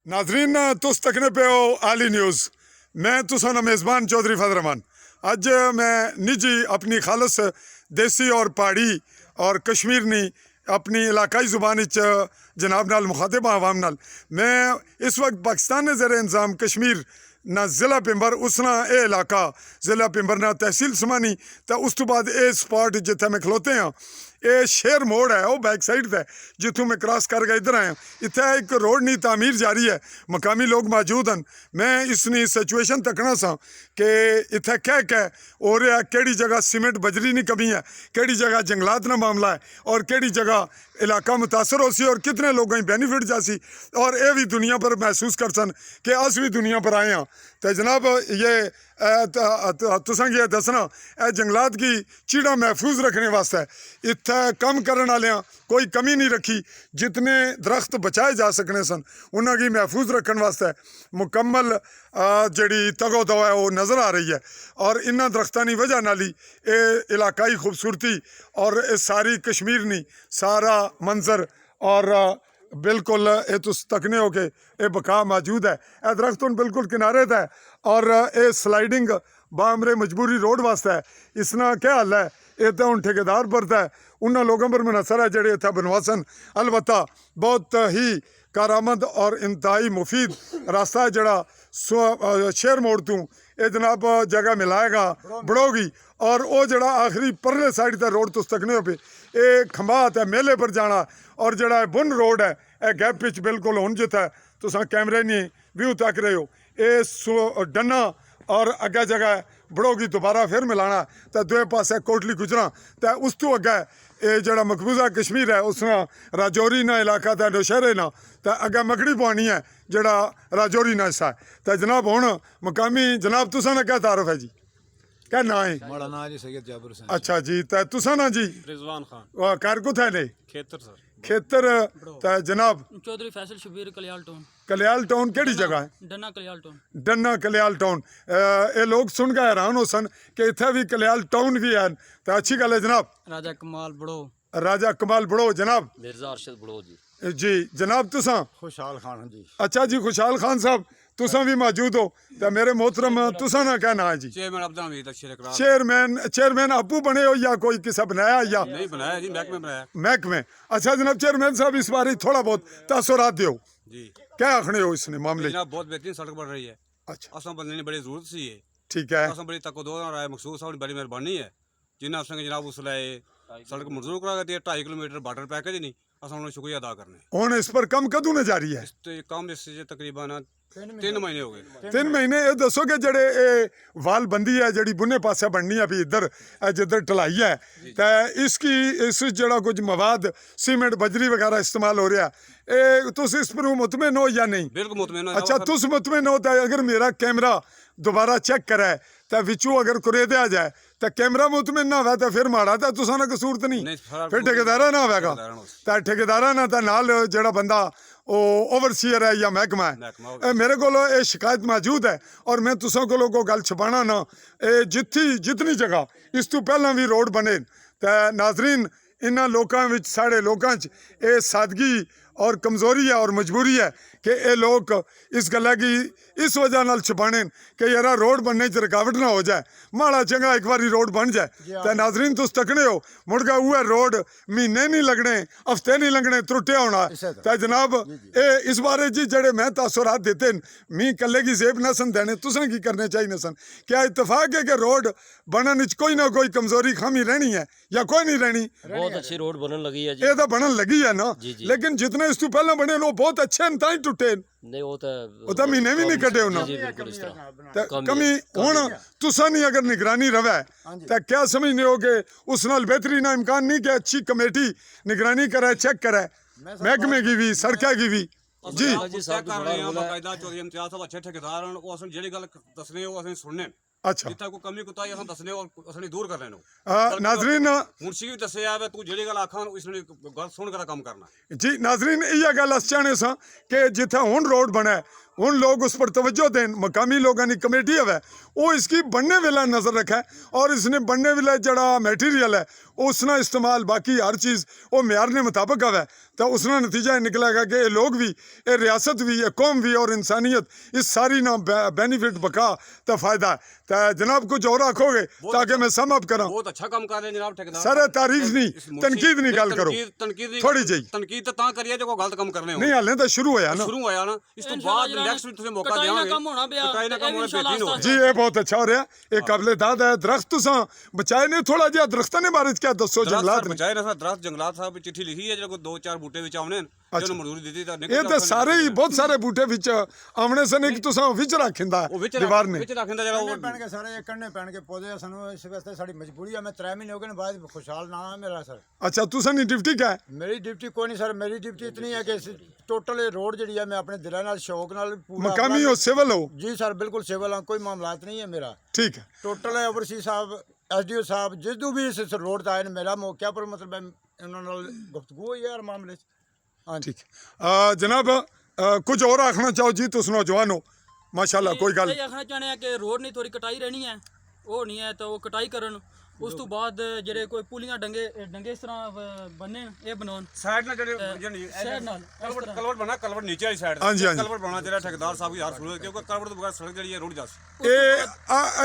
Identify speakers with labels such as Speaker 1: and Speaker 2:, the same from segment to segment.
Speaker 1: नाजरीन तुस तकने पे हो आली न्यूज़। मैं तुसा ना मेज़बान चौधरी फजल रहमान। अज मैं निजी अपनी खालस देसी और पहाड़ी और कश्मीरनी अपनी इलाकाई ज़ुबान जनाब नाल मुखातिब आवाम नाल। मैं इस वक्त पाकिस्तान ने ज़ेरे इंतज़ाम कश्मीर ना ज़िला पिंबर उसना ये इलाका ज़िला पिंबर ना तहसील समानी तो उस तो बाद ये स्पॉट जिथे मैं खलोते हैं ये शेर मोड़ है वो बैक साइड है जितों मैं क्रॉस करके इधर आया। इतना एक रोड नहीं तामीर जारी है, मकामी लोग मौजूद हैं। मैं इसनी सिचुएशन तकना सा कि इतना क्या हो रहा है, केड़ी जगह सीमेंट बजरी नहीं कमी है, केड़ी जगह जंगलात ना मामला है और केड़ी जगह इलाका मुतासर हो सी और कितने लोगों की बेनीफिट जासी और ये भी दुनिया पर महसूस कर सन कि अस भी दुनिया पर आए हैं। तो जनाब ये तुसां ये दसना ए जंगलात की चीड़ा महफूज रखने वास्ते इत्थे कम करने वाले कोई कमी नहीं रखी। जितने दरख्त बचाए जा सकने सन उन्होंने महफूज रखने वास्ते मुकम्मल जी तगो दो है वो नज़र आ रही है। और इन्होंने दरख्तों की वजह नाल ही ये इलाकाई खूबसूरती और इस सारी कश्मीर नहीं सारा मंजर और बिल्कुल ये तुस तकने हो के ये बका मौजूद है। यह दरख्त हूँ बिल्कुल किनारे है और ये स्लाइडिंग बामरे मजबूरी रोड वास्ते है। इसना क्या हाल है ये तो हूँ ठेकेदार पर है उन्होंने लोगों पर मुनसर है जोड़े इतना बनवासन। अलबत्ता बहुत ही कारामद और इंतहाई मुफीद रास्ता है जड़ा शेर मोड़ तू ये जनाब जगह मिलाएगा बढ़ोगी और वो जड़ा आखिरी परले साइड का रोड तुस तकने हो पे ये खंबात है मेले पर जाना और जड़ा बुन रोड है यह गैप पिच बिल्कुल हूँ जिथे तुस कैमरे नहीं व्यू तक रहे हो ये डन्ना और अगे जगह बढ़ोगी दोबारा फिर मिलाना तो दुए पासे कोटली गुजरा तो उस तो अगे ये जड़ा मकबूजा कश्मीर है उसना राजौरी ना इलाका था नौशहरे ना तो अगे मकड़ी पवानी है जड़ा राजौरी ना हिस्सा है। तो जनाब हूँ मकामी जनाब तुसा ना क्या तारुफ है जी, क्या ना है?
Speaker 2: मेरा नाम जी सैयद जाबिर हुसैन।
Speaker 1: अच्छा जी तो तुसा ना जी
Speaker 3: रिजवान खान
Speaker 1: घर कुछ है ने
Speaker 3: खेतर सर
Speaker 1: खेतर तो जनाब
Speaker 4: चौधरी फैसल शबीर कलियाल टाउन
Speaker 1: कलियाल टाउन केड़ी जगह है?
Speaker 4: डन्ना कलियाल टाउन
Speaker 1: डन्ना कलियाल टाउन। ये लोग सुन के हैरान हो सन कि इतना भी कलियाल टाउन भी है तो अच्छी गल है जनाब।
Speaker 4: राजा कमाल बड़ो
Speaker 1: राजा कमाल बड़ो जनाब
Speaker 3: मिर्जा अरशद बड़ो
Speaker 1: जी जनाब तुसा
Speaker 2: खुशहाल खान जी।
Speaker 1: अच्छा जी खुशहाल खान साहब तुसा भी मौजूद हो तो मेरे मोहतरम तुसा ना क्या ना है जी?
Speaker 3: चेयरमैन अब्दुल हमीद अक्षर इकरार
Speaker 1: चेयरमैन आपू बने हो या कोई किसा बनाया या
Speaker 3: नहीं बनाया जी, महकमे बनाया
Speaker 1: महकमे? अच्छा जनाब चेयरमैन साहब इस बार थोड़ा बहुत तासुरात दो
Speaker 3: जी।
Speaker 1: क्या आखने हो इसने मामले?
Speaker 3: जनाब बहुत बेहतरीन सड़क बन रही है।
Speaker 1: अच्छा
Speaker 3: असा बंदे ने बड़ी जरूरत सी है,
Speaker 1: ठीक है
Speaker 3: असा बड़ी तक दो राय मखसूस है बड़ी मेहरबानी है जिन्हें असें जनाब उस लाए सड़क मंजूर करा दी 2.5 किलोमीटर बार्डर पैकेज नहीं असा उन्हें शुक्रिया अदा करने।
Speaker 1: हूँ इस पर कम कदों ने जारी है?
Speaker 3: इस तो काम इस तकरीबन 3 महीने हो गए।
Speaker 1: 3 महीने ये दसो कि जड़े वाल बंदी है जड़ी बुने पासे बननी है भी इधर जिधर ढलाई है तो इसकी इस जड़ा कुछ मवाद सीमेंट बजरी वगैरह इस्तेमाल हो रहा है तुस इस पर मुतमिन हो या नहीं?
Speaker 3: बिल्कुल मुतमिन हो।
Speaker 1: अच्छा तुस मुतमिन हो तो अगर मेरा कैमरा दोबारा चेक करे तो विचू अगर कुरेदे आ जाए तो कैमरा मुतमिन ना हो तो फिर माड़ा तो तुसा ना कसूर तो नहीं फिर ठेकेदारा ना होगा तो ठेकेदारा ना तो नाल जड़ा बंदा वो ओवरसीयर है या महकमा है। मेरे को ये शिकायत मौजूद है और मैं तुसा को गल छपाना ना जितनी जगह इस तो पहला भी रोड बने तो नाजरीन इन्होंने लोगों साढ़े लोगों ये सादगी और कमज़ोरी है और मजबूरी है कि ये लोग इस गल्ला की इस वजह नाल छपाने कि यार रोड बनने च रुकावट ना हो जाए माड़ा चंगा एक बारी रोड बन जाए तो नाजरीन तुस तकने हो मुड़गा हुआ रोड महीने नहीं लगने हफ्ते नहीं लगने त्रुटिया होना तो जनाब ये इस बारे जी जड़े मैं तासुरात देते मी कल्ले की जेब न सन देने तुसें की करने चाहिए सन। क्या इतफाक है कि रोड बनने कोई ना कोई कमजोरी खामी रहनी है या कोई नहीं रहनी?
Speaker 5: बहुत अच्छी रोड बनने लगी है जी।
Speaker 1: ये तो बनन लगी है ना
Speaker 5: जी।
Speaker 1: लेकिन जितने इस तो पहले बने लोग बहुत अच्छे हैं ताई टुटे
Speaker 5: नहीं वो
Speaker 1: तो महीने भी नहीं कटे उन्होंने
Speaker 5: जी बिल्कुल इस तरह
Speaker 1: तो कमी हूँ तुसा नहीं अगर निगरानी रवे तो क्या समझने हो कि उस नाल बेहतरीन इम्कान नहीं कि अच्छी कमेटी निगरानी करे चेक करे महकमे की भी सड़क की भी जी
Speaker 3: चेक कर रहे हैं बाकायदा चौधरी इम्तियाज साहब अच्छे ठेकेदार हैं वो असें जेड़ी गल दसने वो असें सुनने
Speaker 1: अच्छा
Speaker 3: जितना कोई कमी कुताही असें दसने और असें दूर कर लेनो।
Speaker 1: नाजरीन
Speaker 3: मुंशी भी दसे आवे तू जेड़ी गल आखां इसने गल सुन कर काम करना
Speaker 1: जी नाजरीन यह गल अस चाहने सा कि जिथे हूँ रोड बने हूँ लोग उस पर तवज्जो दें मकामी लोगों की कमेटी है वो इसकी बनने वेला नज़र रखे और इसने बनने वेला जड़ा मैटीरियल है ਉਸ ਨਾਲ ਇਸਤੇਮਾਲ ਬਾਕੀ ਹਰ ਚੀਜ਼ ਉਹ ਮਿਆਰ ਦੇ ਮੁਤਾਬਕ ਆਵੇ ਤਾਂ ਉਸ ਨਾਲ ਨਤੀਜਾ ਇਹ ਨਿਕਲੇਗਾ ਕਿ ਇਹ ਲੋग ਵੀ ਇਹ ਰਿਆਸਤ ਵੀ ਇਹ ਕੌਮ ਵੀ ਔਰ ਇਨਸਾਨੀਅਤ ਇਸ ਸਾਰੀ ਨਾ बेनिफिट बका तो फायदा है तो जनाब कुछ और रखोगे ताकि मैं सम अप करा
Speaker 3: बहुत अच्छा काम कर रहे हैं जनाब ठेकेदार
Speaker 1: सर तारीफ नहीं तनकीद नहीं गल करो
Speaker 3: तनकीद
Speaker 1: थोड़ी जी
Speaker 3: तनकीद तो करिए जो गलत काम करने हो
Speaker 1: नहीं हाले तो शुरू होया ना
Speaker 3: शुरू होया ना इस तो बाद नेक्स्ट वीक तुम्हें मौका देंगे
Speaker 4: कम होना पिया
Speaker 3: कटाई ना कम होना बेहतरीन हो
Speaker 1: जी ये बहुत अच्छा हो रहा है ये काबिल दाद है दरख्त तुसा बचाए ने थोड़ा जिहा दरख्तां ने बारे च क्या दसो जंगलात ने
Speaker 3: बचाए ना दरख्त जंगलात साहब चिट्ठी लिखी है जो 2-4 बूटे विच आउने जो मजदूरी दी थी
Speaker 1: ये तो सारे ही बहुत सारे बूटे विच आमने सन एक तुसा विच रखिंदा दीवार ने
Speaker 3: विच रखिंदा जरा
Speaker 2: ਕੰਨੇ ਪੈਣ ਕੇ ਸਾਰੇ ਕੰਨੇ ਪੈਣ ਕੇ ਪੌਦੇ ਆ, ਸਾਨੂੰ ਇਸ ਵਾਸਤੇ ਸਾਡੀ ਮਜਬੂਰੀ ਆ। ਮੈਂ 3 ਮਹੀਨੇ ਹੋ ਗਏ ਨੇ ਬਾਅਦ ਖੁਸ਼ਹਾਲ ਨਾ ਆ ਮੇਰਾ ਸਰ।
Speaker 1: अच्छा तुसा नी डिप्टी क्या है
Speaker 2: ਮੇਰੀ ਡਿਊਟੀ ਕੋਈ ਨਹੀਂ ਸਰ, ਮੇਰੀ ਡਿਊਟੀ ਇਤਨੀ ਹੈ ਕਿ ਟੋਟਲ ਇਹ ਰੋਡ ਜਿਹੜੀ ਹੈ ਮੈਂ ਆਪਣੇ ਦਿਲਾਂ ਨਾਲ ਸ਼ੌਕ ਨਾਲ ਪੂਰਾ
Speaker 1: मकामी हो सिविल हो
Speaker 2: ਜੀ ਸਰ ਬਿਲਕੁਲ ਸਿਵਲ ਹਾਂ, ਕੋਈ ਮਾਮਲਾਤ ਨਹੀਂ ਹੈ ਮੇਰਾ।
Speaker 1: ठीक है
Speaker 2: ਟੋਟਲ ਓਵਰਸੀ ਸਾਹਿਬ ਐਸਡੀਓ ਸਾਹਿਬ ਜਦੋਂ ਵੀ ਇਸ ਰੋਡ ਦਾ ਆਏ ਨੇ ਮੇਰਾ ਮੌਕਿਆ ਪਰ ਮਤਲਬ ਇਹਨਾਂ ਨਾਲ ਗੁਫ਼ਤਗੂ ਹੋਈ ਯਾਰ ਮਾਮਲੇ 'ਚ। ਹਾਂਜੀ
Speaker 1: ठीक है जनाब कुछ और आखना चाहो जी तुस नौजवान हो माशाल्लाह कोई गल
Speaker 4: ਇਹ ਆਖਣਾ ਚਾਹਣੇ ਆ ਕਿ ਰੋਡ ਨਹੀਂ ਥੋੜੀ ਕਟਾਈ ਰਹਿਣੀ ਹੈ, ਉਹ ਨਹੀਂ ਹੈ ਤਾਂ ਉਹ ਕਟਾਈ ਕਰਨ। ਉਸ ਤੋਂ ਬਾਅਦ ਜਿਹੜੇ ਕੋਈ ਪੁਲੀਆਂ ਡੰਗੇ ਇਸ ਤਰ੍ਹਾਂ ਬੰਨੇ ਇਹ ਬਣਾਉਣ
Speaker 3: ਸਾਈਡ ਨਾਲ ਜਿਹੜੀ
Speaker 4: ਸਾਈਡ ਨਾਲ
Speaker 3: ਕਲਵਰ ਬਣਾ ਕਲਵਰ ਨੀਚੇ ਵਾਲੀ ਸਾਈਡ
Speaker 1: ਹਾਂਜੀ, ਹਾਂਜੀ।
Speaker 3: ਕਲਵਰ ਬਣਾ ਜਿਹੜਾ ਠੇਕੇਦਾਰ ਸਾਹਿਬ ਦੀ ਹਰ ਸਹੂਲਤ ਕਿਉਂਕਿ ਕਲਵਰ ਤੋਂ ਬਗੈਰ ਸੜਕ ਜਿਹੜੀ ਹੈ ਰੋਡ ਜਾ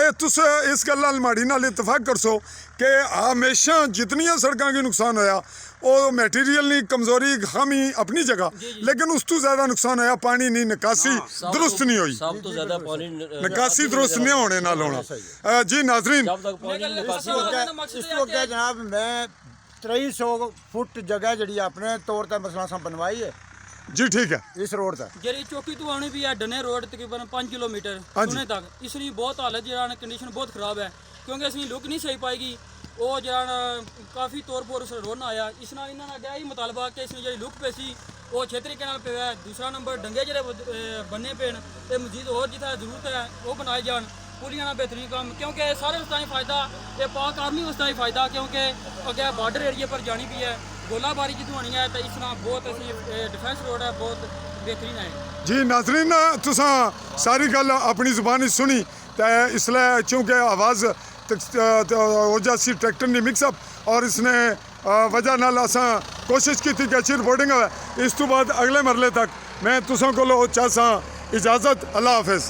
Speaker 1: ਇਹ ਤੁਸ ਇਸ ਗੱਲ ਨਾਲ ਮਾੜੀ ਨਾਲ ਇਤਫਾਕ ਕਰਸੋ ਕਿ ਹਮੇਸ਼ਾ ਜਿਤਨੀਆਂ ਸੜਕਾਂ ਕੀ ਨੁਕਸਾਨ ਹੋਇਆ ਉਹ ਮਟੀਰੀਅਲ ਨਹੀਂ ਕਮਜ਼ੋਰੀ ਖਾਮੀ ਆਪਣੀ ਜਗ੍ਹਾ ਲੇਕਿਨ ਉਸ ਤੋਂ ਜ਼ਿਆਦਾ ਨੁਕਸਾਨ ਹੋਇਆ ਪਾਣੀ ਨਹੀਂ ਨਿਕਾਸੀ ਦਰੁਸਤ ਨਹੀਂ ਹੋਈ
Speaker 5: सब तो ज्यादा पानी
Speaker 1: ਨਿਕਾਸੀ ਦਰੁਸਤ ਨਹੀਂ ਹੋਣੇ ਨਾਲ ਹੋਣਾ ਜੀ ਨਾਜ਼ਰੀਨ
Speaker 5: जब तक पानी निकासी
Speaker 2: ਇਸ ਤੋਂ ਅੱਗੇ ਜਨਾਬ ਮੈਂ 2300 ਫੁੱਟ ਜਗ੍ਹਾ ਜਿਹੜੀ ਆਪਣੇ ਤੌਰ ਤੇ ਮਸਲਾ ਸਾਂ ਬਣਵਾਈ ਹੈ
Speaker 1: ਜੀ ਠੀਕ ਹੈ
Speaker 2: ਇਸ ਰੋਡ ਤੇ।
Speaker 4: ਜਿਹੜੀ ਚੌਕੀ ਤੋਂ ਆਉਣੀ ਵੀ ਹੈ ਡਨੇ ਰੋਡ ਤਕਰੀਬਨ 5 ਕਿਲੋਮੀਟਰ ਸੁਨੇ ਤੱਕ। ਇਸ ਲਈ ਬਹੁਤ ਹਾਲਤ ਜਿਹੜਾ ਕੰਡੀਸ਼ਨ ਬਹੁਤ ਖਰਾਬ ਹੈ ਕਿਉਂਕਿ ਅਸੀਂ ਲੁੱਕ ਨਹੀਂ ਸਹੀ ਪਾਏਗੀ। ਉਹ ਜਿਹੜਾ ਕਾਫੀ ਤੌਰ ਪਰ ਉਸ ਰੋਡ ਆਇਆ ਇਸ ਨਾਲ ਇਹਨਾਂ ਨਾਲ ਹੀ ਮੁਤਾਲਬਾ ਕਿ ਇਸ ਨੂੰ ਜਿਹੜੀ ਲੁੱਕ ਪਈ ਸੀ ਉਹ ਅੱਛੇ ਤਰੀਕੇ ਨਾਲ ਪਿਆ। ਦੂਸਰਾ ਨੰਬਰ ਡੰਗੇ ਜਿਹੜੇ ਬੰਨੇ ਪੈਣ ਤੇ ਮਜ਼ੀਦ ਹੋਰ ਜਿੱਥੇ ਜ਼ਰੂਰਤ ਹੈ ਉਹ ਬਣਾਏ ਜਾਣ। ਪੁਲੀਆਂ ਨਾਲ ਬਿਹਤਰੀਨ ਕੰਮ ਕਿਉਂਕਿ ਸਾਰੇ ਉਸ ਦਾ ਹੀ ਫਾਇਦਾ ਤੇ ਪਾਕ ਆਰਮੀ ਉਸ ਦਾ ਹੀ ਫਾਇਦਾ ਕਿਉਂਕਿ ਅੱਗੇ ਬਾਰਡਰ ਏਰੀਆ ਪਰ ਜਾਣੀ ਵੀ ਹੈ ਗੋਲਾਬਾਰੀ ਜਦੋਂ ਹੋਣੀ ਹੈ ਤਾਂ ਇਸ ਨਾਲ ਬਹੁਤ ਅਸੀਂ ਡਿਫੈਂਸ ਰੋਡ ਹੈ ਬਹੁਤ ਬਿਹਤਰੀਨ ਹੈ।
Speaker 1: जी नाजरीन तुसा सारी गल अपनी जुबान ही सुनी तो इसलिए चूँकि आवाज़ हो जासी ट्रैक्टर नहीं मिक्सअप और इसने वजह नाल असा कोशिश की थी कि अच्छी रिपोर्टिंग है। इस तो बाद अगले मरले तक मैं तुसा को चाहसा इजाज़त। अल्लाह हाफिज़।